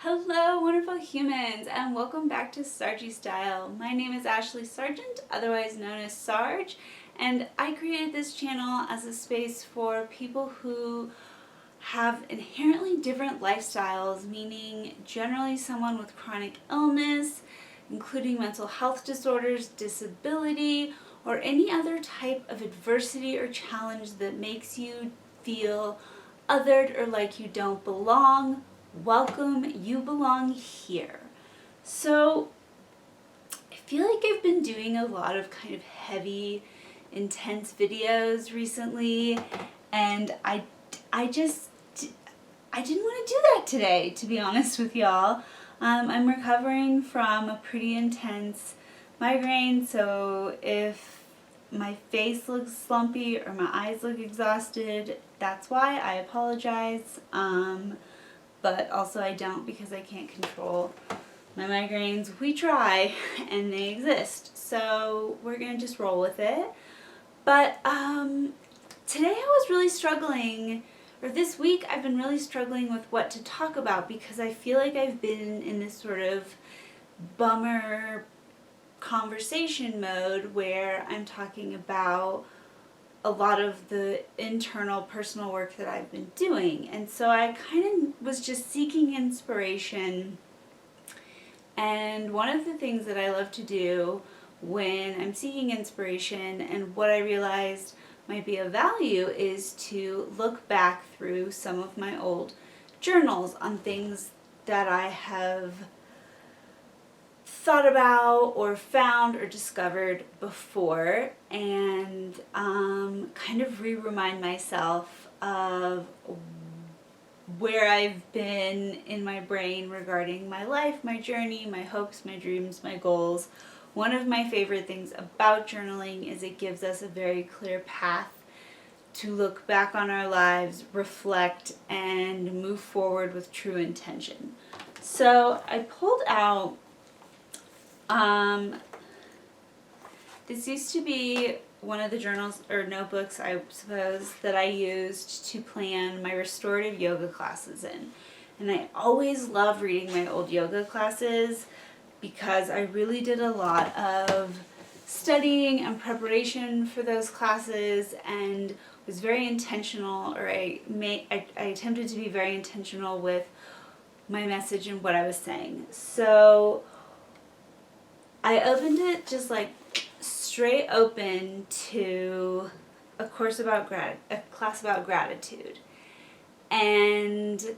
Hello, wonderful humans, and welcome back to Sargy Style. My name is Ashley Sargent, otherwise known as Sarge, and I created this channel as a space for people who have inherently different lifestyles, meaning generally someone with chronic illness, including mental health disorders, disability, or any other type of adversity or challenge that makes you feel othered or like you don't belong. Welcome, you belong here. So, I feel like I've been doing a lot of kind of heavy, intense videos recently, and I didn't want to do that today, to be honest with y'all. I'm recovering from a pretty intense migraine, so if my face looks slumpy or my eyes look exhausted, that's why. I apologize. But also I don't, because I can't control my migraines. We try, and they exist. So we're going to just roll with it. But today I was really struggling, or this week I've been really struggling with what to talk about, because I feel like I've been in this sort of bummer conversation mode where I'm talking about a lot of the internal personal work that I've been doing. And so I kind of was just seeking inspiration. And one of the things that I love to do when I'm seeking inspiration, and what I realized might be of value, is to look back through some of my old journals on things that I have thought about or found or discovered before, and kind of remind myself of where I've been in my brain regarding my life, my journey, my hopes, my dreams, my goals. One of my favorite things about journaling is it gives us a very clear path to look back on our lives, reflect, and move forward with true intention. So I pulled out this used to be one of the journals or notebooks, I suppose, that I used to plan my restorative yoga classes in. And I always love reading my old yoga classes because I really did a lot of studying and preparation for those classes, and was very intentional, or I attempted to be very intentional with my message and what I was saying. So I opened it just like straight open to a class about gratitude, and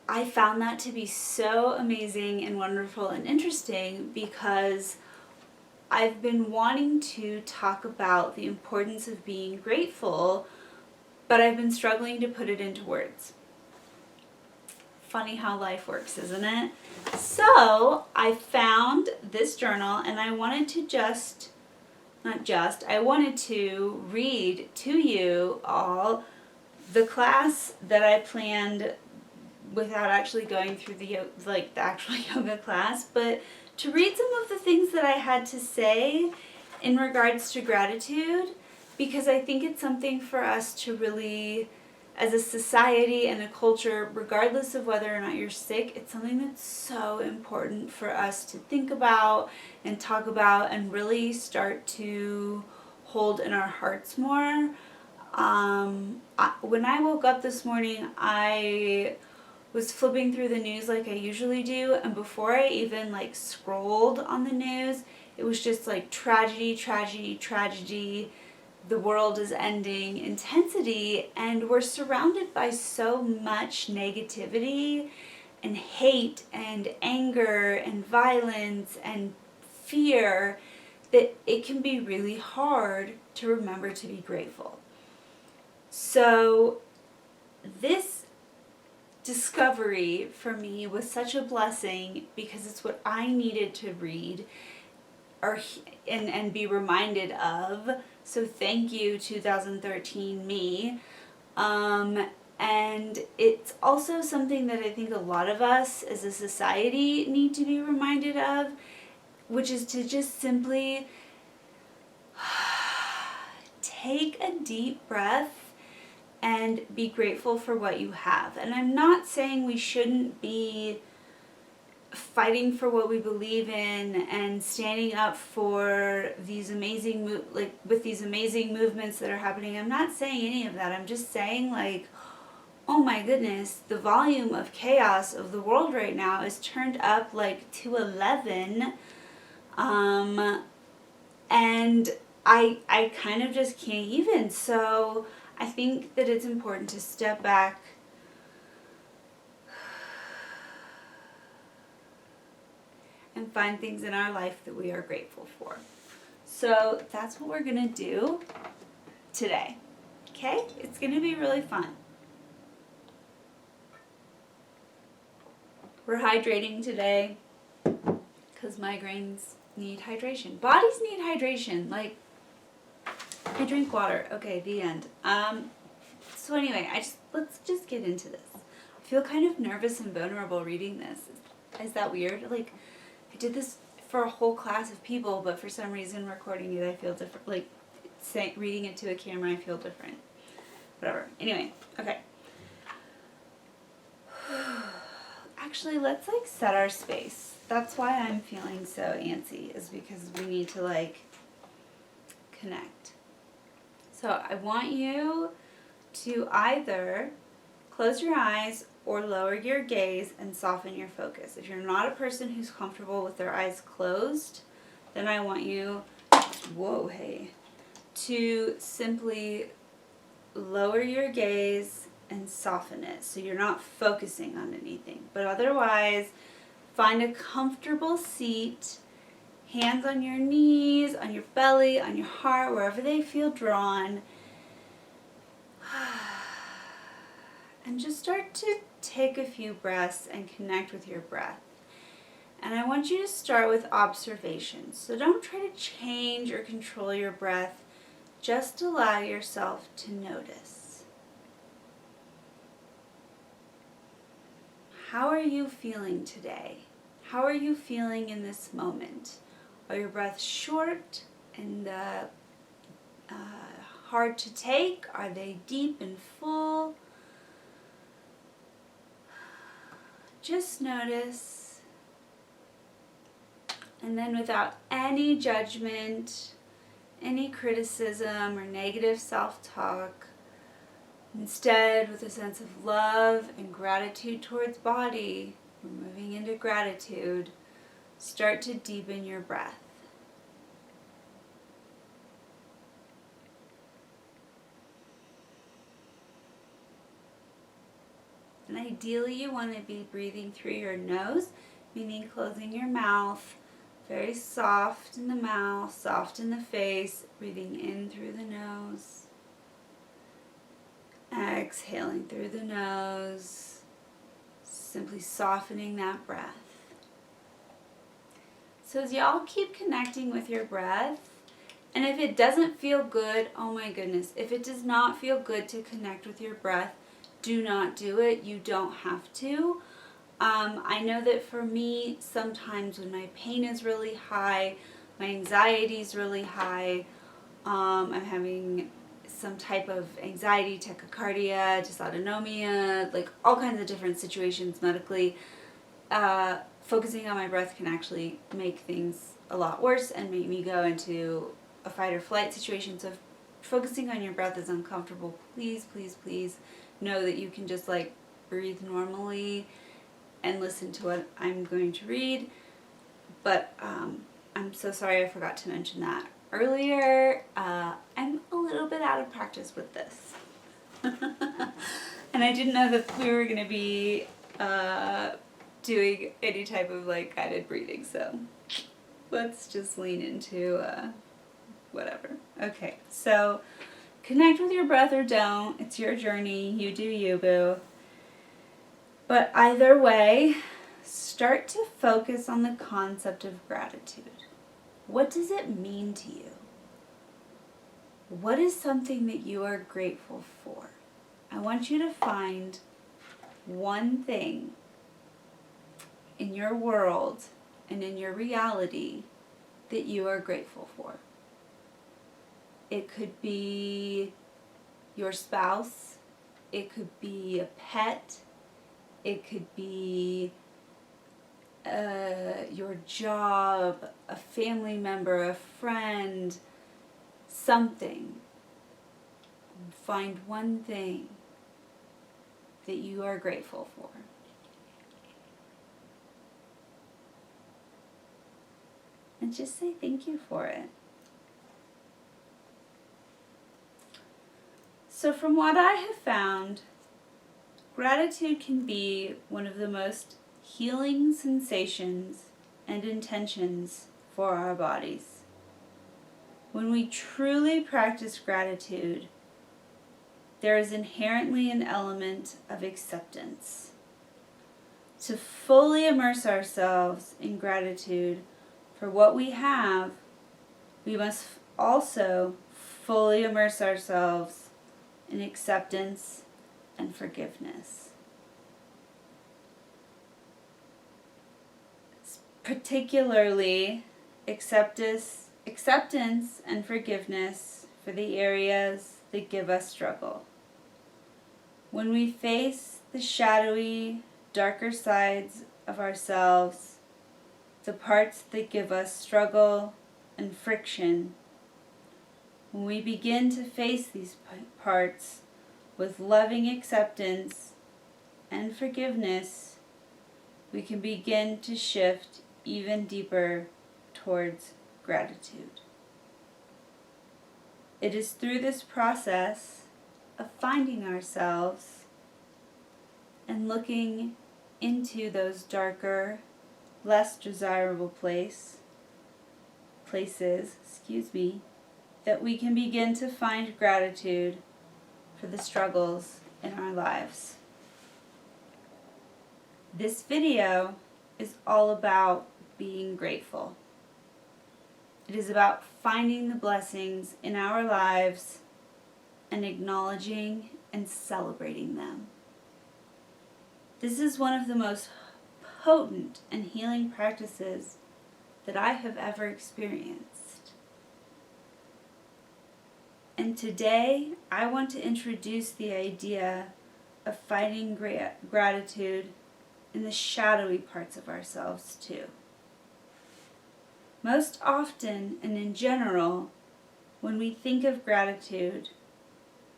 I found that to be so amazing and wonderful and interesting, because I've been wanting to talk about the importance of being grateful, but I've been struggling to put it into words. Funny how life works, isn't it? So I found this journal, and I wanted to I wanted to read to you all the class that I planned without actually going through the actual yoga class, but to read some of the things that I had to say in regards to gratitude, because I think it's something for us to really, as a society and a culture, regardless of whether or not you're sick, it's something that's so important for us to think about and talk about and really start to hold in our hearts more. When I woke up this morning, I was flipping through the news like I usually do, and before I even scrolled on the news, it was just tragedy, tragedy, tragedy. The world is ending intensity, and we're surrounded by so much negativity and hate and anger and violence and fear that it can be really hard to remember to be grateful. So this discovery for me was such a blessing, because it's what I needed to read and be reminded of. So thank you, 2013 me. And it's also something that I think a lot of us as a society need to be reminded of, which is to just simply take a deep breath and be grateful for what you have. And I'm not saying we shouldn't be fighting for what we believe in and standing up for these amazing with these amazing movements that are happening. I'm not saying any of that. I'm just saying, like, oh my goodness, the volume of chaos of the world right now is turned up like to 11. And I kind of just can't even. So I think that it's important to step back and find things in our life that we are grateful for. So that's what we're going to do today. Okay? It's going to be really fun. We're hydrating today because migraines need hydration. Bodies need hydration. Like, I drink water. Okay, the end. So anyway, let's just get into this. I feel kind of nervous and vulnerable reading this. Is that weird? Like, I did this for a whole class of people, but for some reason recording it I feel different. Like, reading it to a camera I feel different. Whatever. Anyway, okay. Actually, let's like set our space. That's why I'm feeling so antsy, is because we need to like connect. So I want you to either close your eyes or lower your gaze and soften your focus. If you're not a person who's comfortable with their eyes closed, then I want you, to simply lower your gaze and soften it so you're not focusing on anything. But otherwise, find a comfortable seat, hands on your knees, on your belly, on your heart, wherever they feel drawn. And just start to take a few breaths and connect with your breath. And I want you to start with observation. So don't try to change or control your breath. Just allow yourself to notice. How are you feeling today? How are you feeling in this moment? Are your breaths short and hard to take? Are they deep and full? Just notice. And then without any judgment, any criticism or negative self-talk, instead with a sense of love and gratitude towards body, we're moving into gratitude, start to deepen your breath. And ideally you want to be breathing through your nose, meaning closing your mouth, very soft in the mouth, soft in the face, breathing in through the nose, exhaling through the nose, simply softening that breath. So as y'all keep connecting with your breath, and if it doesn't feel good, oh my goodness, if it does not feel good to connect with your breath, do not do it. You don't have to. I know that for me, sometimes when my pain is really high, my anxiety is really high, I'm having some type of anxiety, tachycardia, dysautonomia, like all kinds of different situations medically, focusing on my breath can actually make things a lot worse and make me go into a fight or flight situation. So if focusing on your breath is uncomfortable, please, please, please know that you can just like breathe normally and listen to what I'm going to read. But I'm so sorry I forgot to mention that earlier. I'm a little bit out of practice with this. And I didn't know that we were going to be doing any type of like guided breathing, so let's just lean into whatever. Okay, so connect with your breath or don't. It's your journey. You do you, boo. But either way, start to focus on the concept of gratitude. What does it mean to you? What is something that you are grateful for? I want you to find one thing in your world and in your reality that you are grateful for. It could be your spouse. It could be a pet. It could be your job, a family member, a friend, something. Find one thing that you are grateful for. And just say thank you for it. So from what I have found, gratitude can be one of the most healing sensations and intentions for our bodies. When we truly practice gratitude, there is inherently an element of acceptance. To fully immerse ourselves in gratitude for what we have, we must also fully immerse ourselves in acceptance and forgiveness. Particularly acceptance and forgiveness for the areas that give us struggle. When we face the shadowy, darker sides of ourselves, the parts that give us struggle and friction, when we begin to face these parts with loving acceptance and forgiveness, we can begin to shift even deeper towards gratitude. It is through this process of finding ourselves and looking into those darker, less desirable places, that we can begin to find gratitude for the struggles in our lives. This video is all about being grateful. It is about finding the blessings in our lives and acknowledging and celebrating them. This is one of the most potent and healing practices that I have ever experienced. And today, I want to introduce the idea of finding gratitude in the shadowy parts of ourselves too. Most often and in general, when we think of gratitude,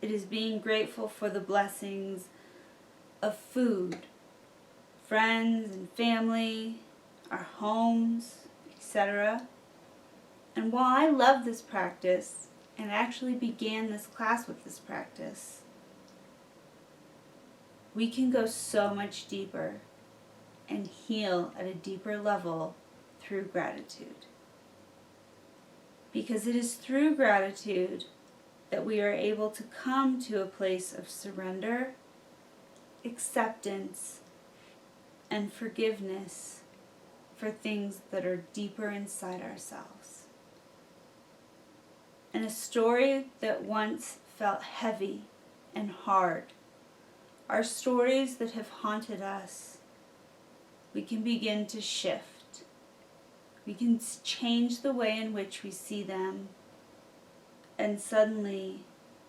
it is being grateful for the blessings of food, friends and family, our homes, etc. And while I love this practice, and actually began this class with this practice, we can go so much deeper and heal at a deeper level through gratitude. Because it is through gratitude that we are able to come to a place of surrender, acceptance, and forgiveness for things that are deeper inside ourselves. And a story that once felt heavy and hard are stories that have haunted us. We can begin to shift. We can change the way in which we see them, and suddenly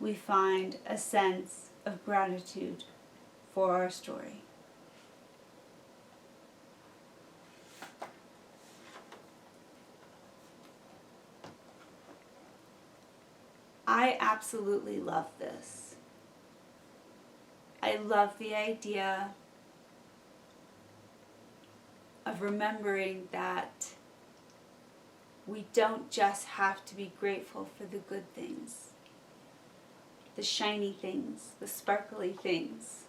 we find a sense of gratitude for our story. I absolutely love this. I love the idea of remembering that we don't just have to be grateful for the good things, the shiny things, the sparkly things.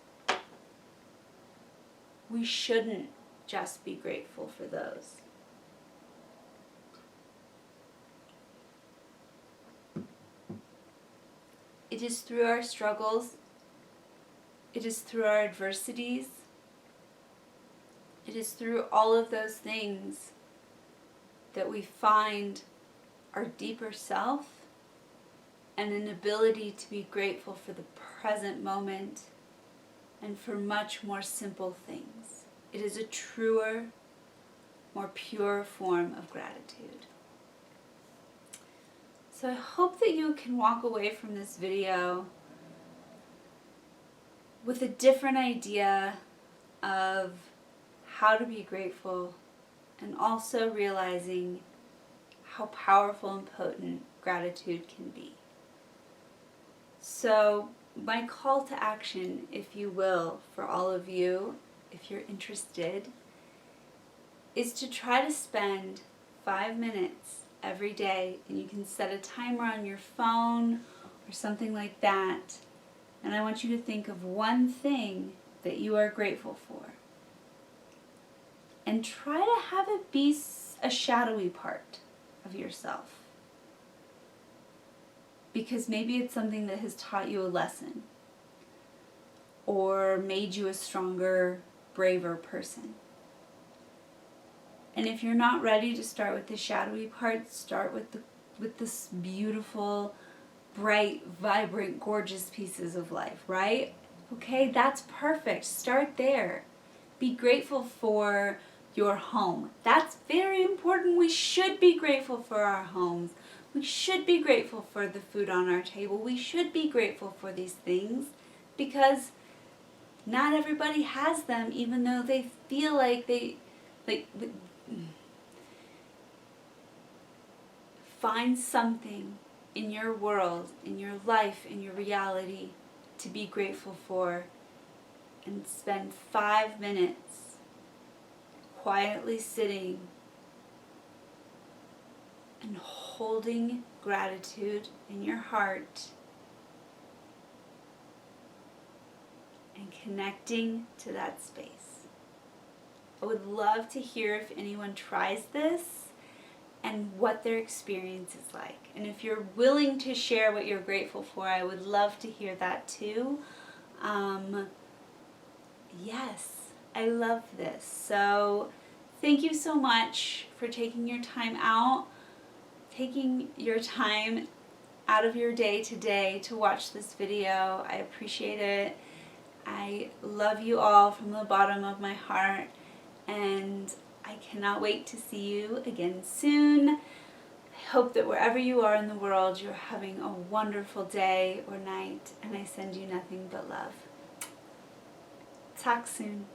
We shouldn't just be grateful for those. It is through our struggles, it is through our adversities, it is through all of those things that we find our deeper self and an ability to be grateful for the present moment and for much more simple things. It is a truer, more pure form of gratitude. So I hope that you can walk away from this video with a different idea of how to be grateful, and also realizing how powerful and potent gratitude can be. So my call to action, if you will, for all of you, if you're interested, is to try to spend 5 minutes every day, and you can set a timer on your phone or something like that, and I want you to think of one thing that you are grateful for. And try to have it be a shadowy part of yourself. Because maybe it's something that has taught you a lesson or made you a stronger, braver person. And if you're not ready to start with the shadowy part, start with this beautiful, bright, vibrant, gorgeous pieces of life, right? Okay, that's perfect. Start there. Be grateful for your home. That's very important. We should be grateful for our homes. We should be grateful for the food on our table. We should be grateful for these things because not everybody has them, even though they feel like find something in your world, in your life, in your reality to be grateful for, and spend 5 minutes quietly sitting and holding gratitude in your heart and connecting to that space. I would love to hear if anyone tries this and what their experience is like. And if you're willing to share what you're grateful for, I would love to hear that too. Yes, I love this. So thank you so much for taking your time out of your day today to watch this video. I appreciate it. I love you all from the bottom of my heart, and I cannot wait to see you again soon. I hope that wherever you are in the world, you're having a wonderful day or night, and I send you nothing but love. Talk soon.